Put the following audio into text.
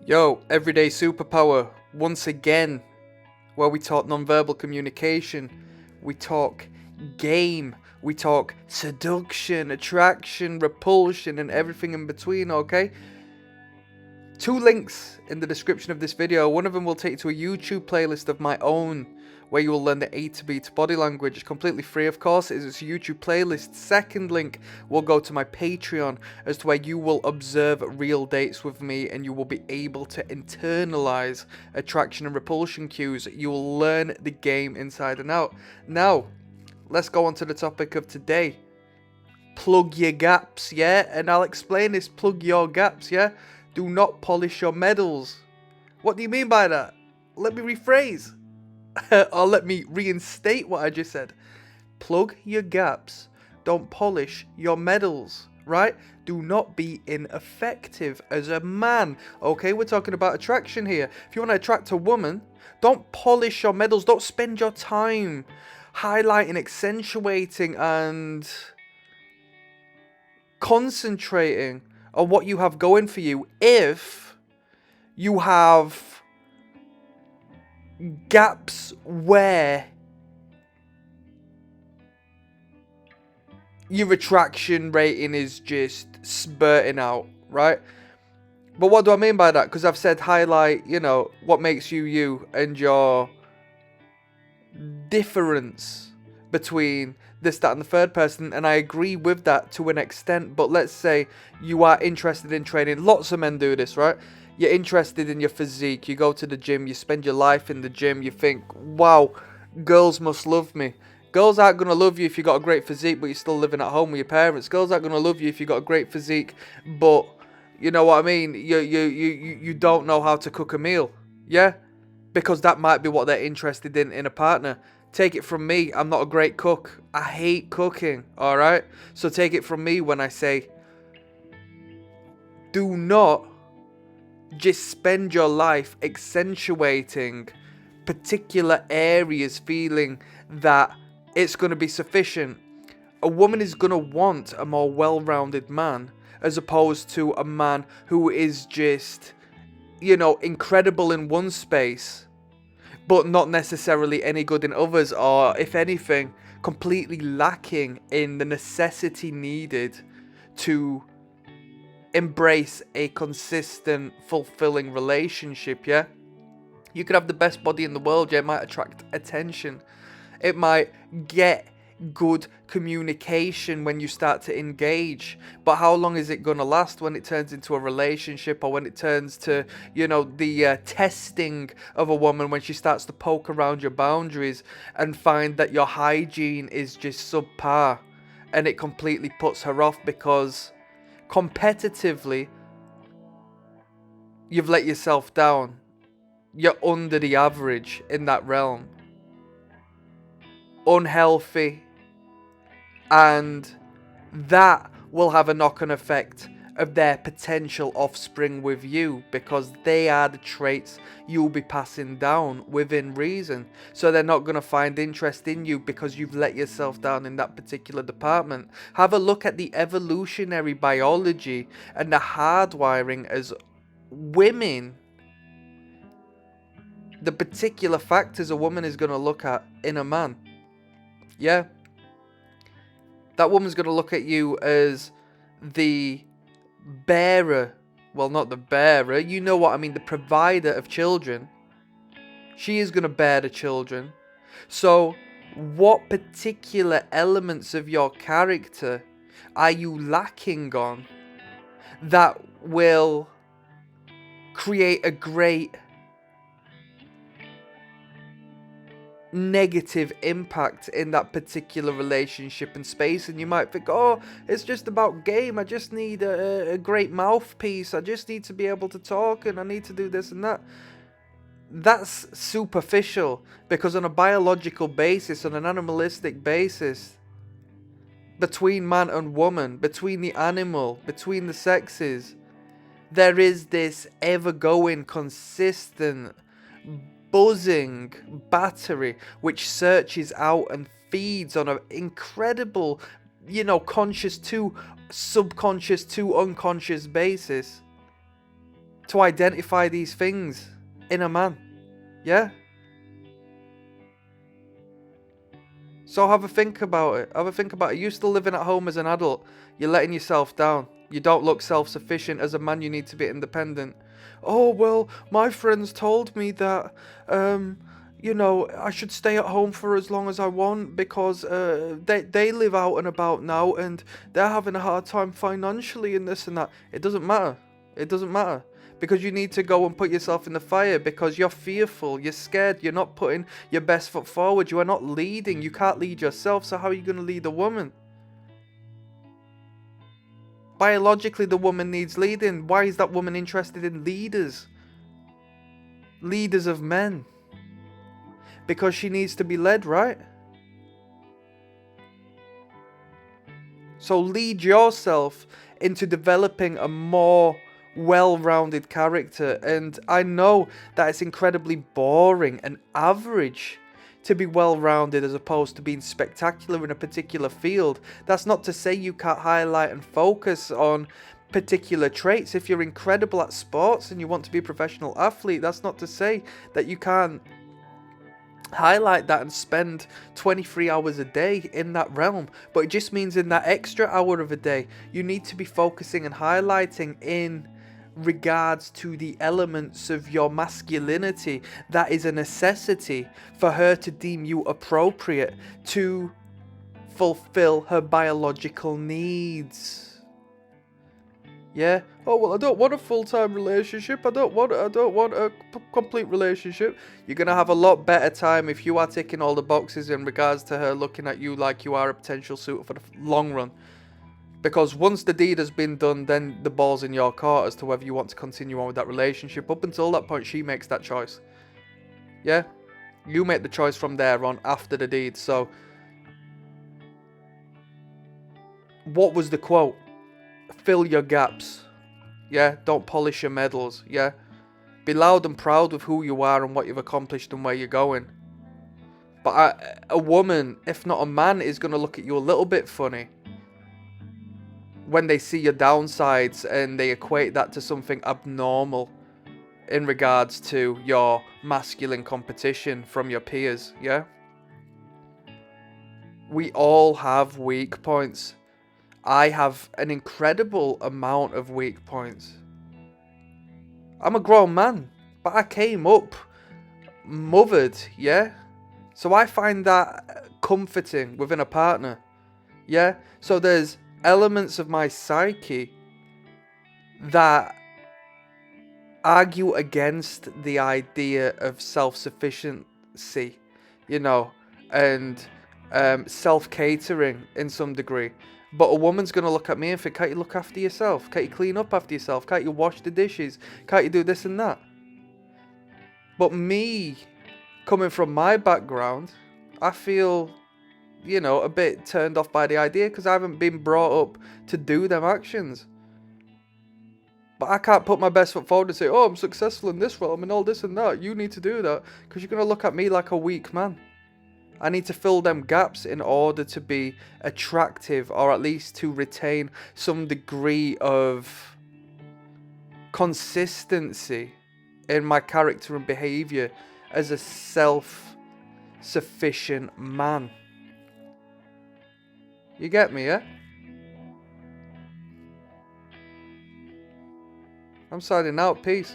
Yo, Everyday Superpower, once again, where we talk non-verbal communication, we talk game, we talk seduction, attraction, repulsion, and everything in between, okay? Two links in the description of this video. One of them will take you to a YouTube playlist of my own, where you will learn the A to B to body language. It's completely free, of course. It's a YouTube playlist. Second link will go to my Patreon, as to where you will observe real dates with me, and you will be able to internalize attraction and repulsion cues. You will learn the game inside and out. Now, let's go on to the topic of today. Plug your gaps, yeah? And I'll explain this. Plug your gaps, yeah? Do not polish your medals. What do you mean by that? Let me rephrase. Or let me reinstate what I just said. Plug your gaps. Don't polish your medals, right? Do not be ineffective as a man. Okay, we're talking about attraction here. If you want to attract a woman, don't polish your medals. Don't spend your time highlighting, accentuating, and concentrating on what you have going for you if you have gaps where your attraction rating is just spurting out, right? But what do I mean by that? Because I've said highlight, what makes you you and your difference between this, that, and the third person, and I agree with that to an extent. But let's say you are interested in training. Lots of men do this, right? You're interested in your physique. You go to the gym. You spend your life in the gym. You think, wow, girls must love me. Girls aren't going to love you if you got a great physique, but you're still living at home with your parents. Girls aren't going to love you if you got a great physique, but you know what I mean? You don't know how to cook a meal, yeah? Because that might be what they're interested in a partner. Take it from me, I'm not a great cook. I hate cooking, alright? So take it from me when I say, do not just spend your life accentuating particular areas, feeling that it's going to be sufficient. A woman is going to want a more well-rounded man, as opposed to a man who is just, incredible in one space, but not necessarily any good in others, or if anything, completely lacking in the necessity needed to embrace a consistent, fulfilling relationship, yeah? You could have the best body in the world, yeah? It might attract attention. It might get good communication when you start to engage, but how long is it going to last when it turns into a relationship, or when it turns to the testing of a woman, when she starts to poke around your boundaries and find that your hygiene is just subpar, and it completely puts her off because competitively you've let yourself down. You're under the average in that realm. Unhealthy, and that will have a knock-on effect of their potential offspring with you, because they are the traits you'll be passing down within reason. So they're not going to find interest in you because you've let yourself down in that particular department. Have a look at the evolutionary biology and the hardwiring as women, the particular factors a woman is going to look at in a man. Yeah, that woman's going to look at you as the bearer. Well, not the bearer. You know what I mean. The provider of children. She is going to bear the children. So, what particular elements of your character are you lacking on that will create a great negative impact in that particular relationship and space? And you might think, oh, it's just about game. I just need a great mouthpiece. I just need to be able to talk, and I need to do this and that. That's superficial, because on a biological basis, on an animalistic basis, between man and woman, between the animal, between the sexes, there is this ever-going, consistent, buzzing battery which searches out and feeds on an incredible, conscious to subconscious to unconscious basis. to identify these things in a man. Yeah? So have a think about it. Have a think about it. You're still living at home as an adult. You're letting yourself down. You don't look self-sufficient. As a man, you need to be independent. Oh, well, my friends told me that, I should stay at home for as long as I want because they live out and about now and they're having a hard time financially and this and that. It doesn't matter. It doesn't matter. Because you need to go and put yourself in the fire because you're fearful, you're scared, you're not putting your best foot forward, you are not leading, you can't lead yourself, so how are you going to lead a woman? Biologically, the woman needs leading. Why is that woman interested in leaders? Leaders of men. Because she needs to be led, right? So lead yourself into developing a more well-rounded character. And I know that it's incredibly boring and average to be well-rounded as opposed to being spectacular in a particular field. That's not to say you can't highlight and focus on particular traits. If you're incredible at sports and you want to be a professional athlete, that's not to say that you can't highlight that and spend 23 hours a day in that realm. But it just means in that extra hour of a day, you need to be focusing and highlighting in regards to the elements of your masculinity that is a necessity for her to deem you appropriate to fulfill her biological needs. Yeah. Oh well, I don't want a full-time relationship. I don't want a complete relationship. You're gonna have a lot better time if you are ticking all the boxes in regards to her looking at you like you are a potential suitor for the long run. Because once the deed has been done, then the ball's in your court as to whether you want to continue on with that relationship. Up until that point, she makes that choice. Yeah? You make the choice from there on after the deed. So, what was the quote? Fill your gaps. Yeah? Don't polish your medals. Yeah? Be loud and proud of who you are and what you've accomplished and where you're going. But a woman, if not a man, is going to look at you a little bit funny when they see your downsides and they equate that to something abnormal in regards to your masculine competition from your peers, yeah? We all have weak points. I have an incredible amount of weak points. I'm a grown man, but I came up mothered, yeah? So I find that comforting within a partner, yeah? So there's elements of my psyche that argue against the idea of self-sufficiency, and self-catering in some degree. But a woman's going to look at me and think, can't you look after yourself? Can't you clean up after yourself? Can't you wash the dishes? Can't you do this and that? But me, coming from my background, I feel a bit turned off by the idea because I haven't been brought up to do them actions. But I can't put my best foot forward and say, oh, I'm successful in this realm and all this and that. You need to do that because you're going to look at me like a weak man. I need to fill them gaps in order to be attractive or at least to retain some degree of consistency in my character and behavior as a self-sufficient man. You get me, yeah? I'm signing out. Peace.